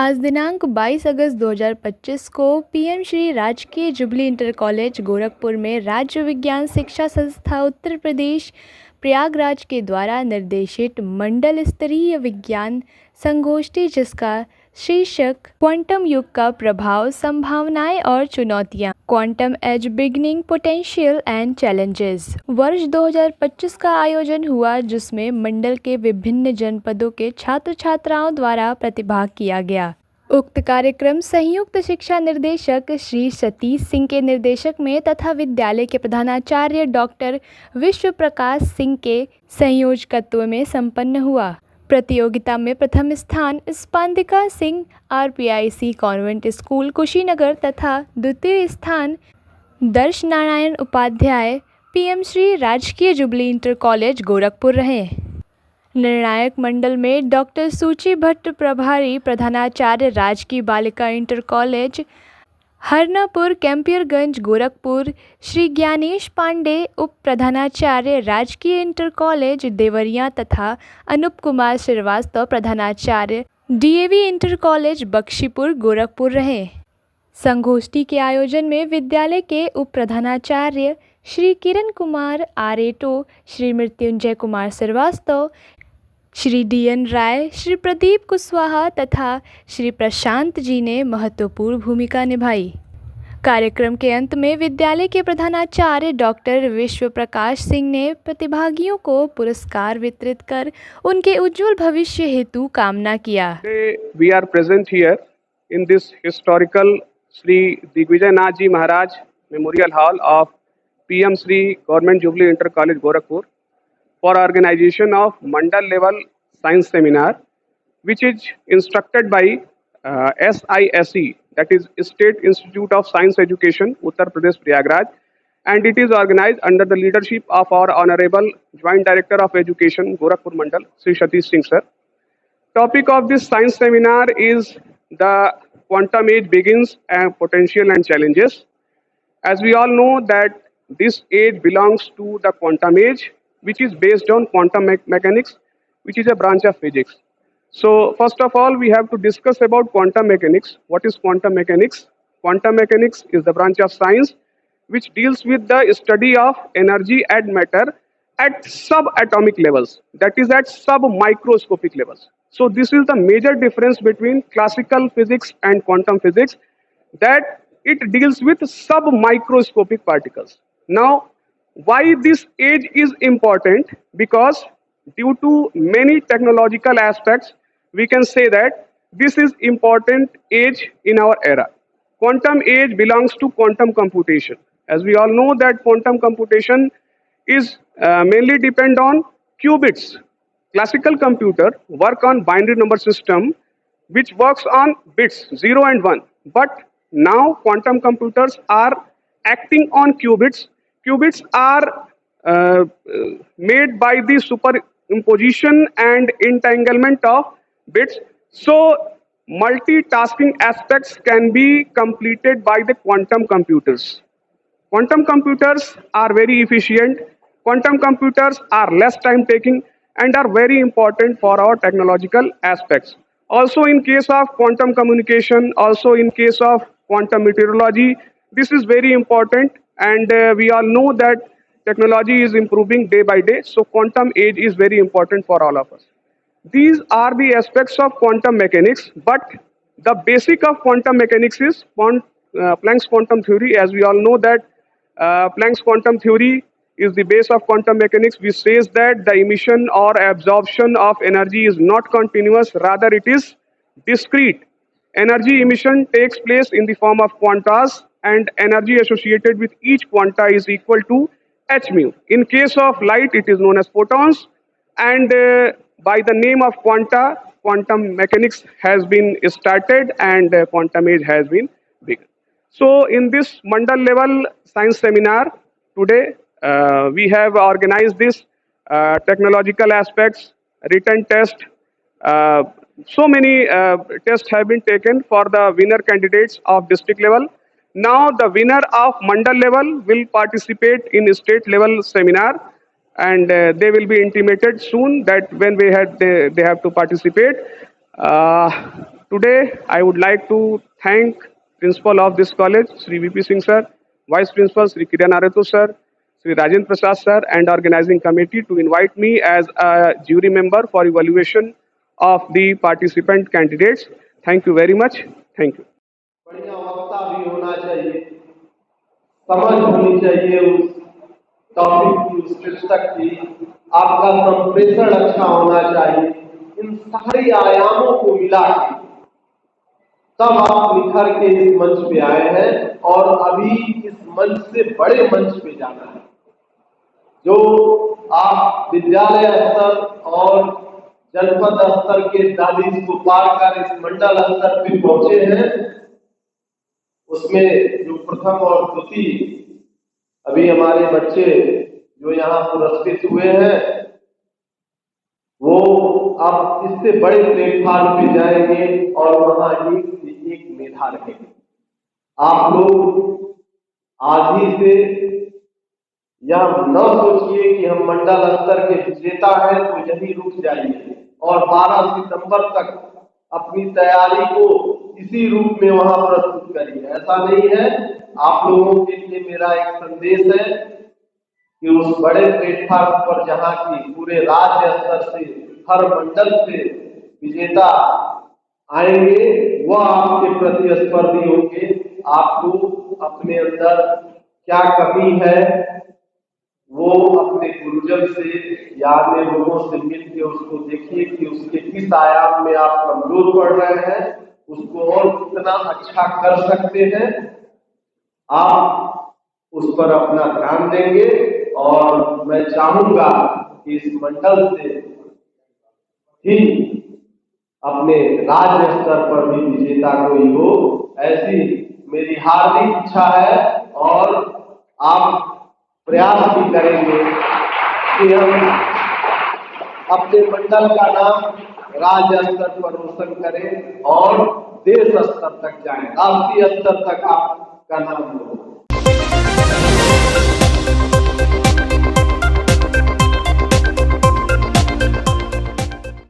आज दिनांक 22 अगस्त 2025 को पीएम श्री राजकीय जुबली इंटर कॉलेज गोरखपुर में राज्य विज्ञान शिक्षा संस्था उत्तर प्रदेश प्रयागराज के द्वारा निर्देशित मंडल स्तरीय विज्ञान संगोष्ठी, जिसका शीर्षक क्वांटम युग का प्रभाव, संभावनाएं और चुनौतियां, quantum age beginning potential and challenges, वर्ष 2025 का आयोजन हुआ, जिसमें मंडल के विभिन्न जनपदों के छात्र छात्राओं द्वारा प्रतिभाग किया गया। उक्त कार्यक्रम संयुक्त शिक्षा निर्देशक श्री सतीश सिंह के निर्देशक में तथा विद्यालय के प्रधानाचार्य डॉक्टर विश्व प्रकाश सिंह के संयोजकत्व में संपन्न हुआ। प्रतियोगिता में प्रथम स्थान स्पंदिका सिंह आरपीआईसी कॉन्वेंट स्कूल कुशीनगर तथा द्वितीय स्थान दर्श नारायण उपाध्याय पीएम श्री राजकीय जुबली इंटर कॉलेज गोरखपुर रहे। निर्णायक मंडल में डॉक्टर सूची भट्ट प्रभारी प्रधानाचार्य राजकीय बालिका इंटर कॉलेज हरनापुर कैंपियरगंज गोरखपुर, श्री ज्ञानेश पांडे उप प्रधानाचार्य राजकीय इंटर कॉलेज देवरिया तथा अनूप कुमार श्रीवास्तव प्रधानाचार्य DAV inter college Bakhshipur Gorakhpur रहे। संगोष्ठी के आयोजन में विद्यालय के उप प्रधानाचार्य श्री किरण कुमार आरेटो, श्री मृत्युंजय कुमार श्रीवास्तव, श्री डीएन राय, श्री प्रदीप कुशवाहा तथा श्री प्रशांत जी ने महत्वपूर्ण भूमिका निभाई। कार्यक्रम के अंत में विद्यालय के प्रधानाचार्य डॉक्टर विश्व प्रकाश सिंह ने प्रतिभागियों को पुरस्कार वितरित कर उनके उज्जवल भविष्य हेतु कामना किया। We are present here in this historical Sri Digvijay Nath Ji Maharaj Memorial Hall of PM Sri Government Jubilee Inter College Gorakhpur for organization of Mandal level science seminar, which is instructed by SISE, that is State Institute of Science Education, Uttar Pradesh Prayagraj, and it is organized under the leadership of our Honorable Joint Director of Education, Gorakhpur Mandal, Sri Satish Singh sir. Topic of this science seminar is the quantum age begins and potential and challenges. As we all know that this age belongs to the quantum age, which is based on quantum mechanics, which is a branch of physics. So first of all, we have to discuss about quantum mechanics. What is quantum mechanics? Quantum mechanics is the branch of science which deals with the study of energy and matter at subatomic levels, that is at submicroscopic levels. So this is the major difference between classical physics and quantum physics, that it deals with submicroscopic particles. Now, why this age is important? Because due to many technological aspects, we can say that this is important age in our era. Quantum age belongs to quantum computation. As we all know that quantum computation is mainly depend on qubits. Classical computer work on binary number system, which works on bits 0 and 1. But now quantum computers are acting on qubits. Qubits are made by the superimposition and entanglement of bits. So multitasking aspects can be completed by the quantum computers. Quantum computers are very efficient. Quantum computers are less time taking and are very important for our technological aspects. Also in case of quantum communication, also in case of quantum meteorology, this is very important, and we all know that technology is improving day by day. So quantum age is very important for all of us. These are the aspects of quantum mechanics, but the basic of quantum mechanics is Planck's quantum theory. As we all know that Planck's quantum theory is the base of quantum mechanics, which says that the emission or absorption of energy is not continuous, rather it is discrete. Energy emission takes place in the form of quantas, and energy associated with each quanta is equal to h mu. In case of light, it is known as photons, and by the name of quanta, quantum mechanics has been started and quantum age has been begun. So in this Mandal level science seminar today, we have organized this technological aspects, written test. So many tests have been taken for the winner candidates of district level. Now the winner of Mandal level will participate in state level seminar, and they will be intimated soon that when they have to participate. Today, I would like to thank Principal of this college, Sri VP Singh sir, Vice Principal Sri Kiran Aretu sir, Sri Rajendra Prasad sir, and organizing committee to invite me as a jury member for evaluation of the participant candidates. Thank you very much. Thank you. बढ़िया वक्ता भी होना चाहिए, समझ होनी चाहिए उस topic की, उस पुस्तक की, आपका संप्रेषण अच्छा होना चाहिए। इन सारे आयामों को मिला के तब आप निखर के इस मंच पे आए हैं और अभी इस मंच से बड़े मंच पे जाना है। जो आप विद्यालय स्तर और जनपद स्तर के दहलीज को पार कर इस मंडल स्तर पे पहुंचे हैं, उसमें जो प्रथम और द्वितीय अभी हमारे बच्चे जो यहाँ पुरस्कृत हुए हैं, वो अब इससे बड़े प्लेटफॉर्म पे जाएंगे और वहां एक से एक मेधा रहेगी। आप लोग आज ही से यह न सोचिए कि हम मंडल स्तर के विजेता हैं तो यही रुक जाइए और 12 सितंबर तक अपनी तैयारी को इसी रूप में वहां प्रस्तुत करिए। ऐसा नहीं है। आप लोगों के लिए मेरा एक संदेश है कि उस बड़े प्लेटफॉर्म पर जहां की पूरे राज्य स्तर से हर मंडल से विजेता आएंगे, वह आपके प्रतिस्पर्धी होंगे। आपको अपने अंदर क्या कमी है वो अपने गुरुजन से या अन्य लोगों से मिलकर उसको देखिए कि उसके किस आयाम में आप कमजोर पड़ रहे हैं, उसको और कितना अच्छा कर सकते हैं। आप उस पर अपना ध्यान देंगे और मैं चाहूंगा कि इस मंडल से ही अपने राज्य स्तर पर भी विजेता कोई हो, ऐसी मेरी हार्दिक इच्छा है। और आप प्रयास भी करेंगे कि हम अपने मंडल का नाम राज्य स्तर पर रोशन करें और देश स्तर तक जाएं, राष्ट्रीय स्तर तक आपका नाम हो।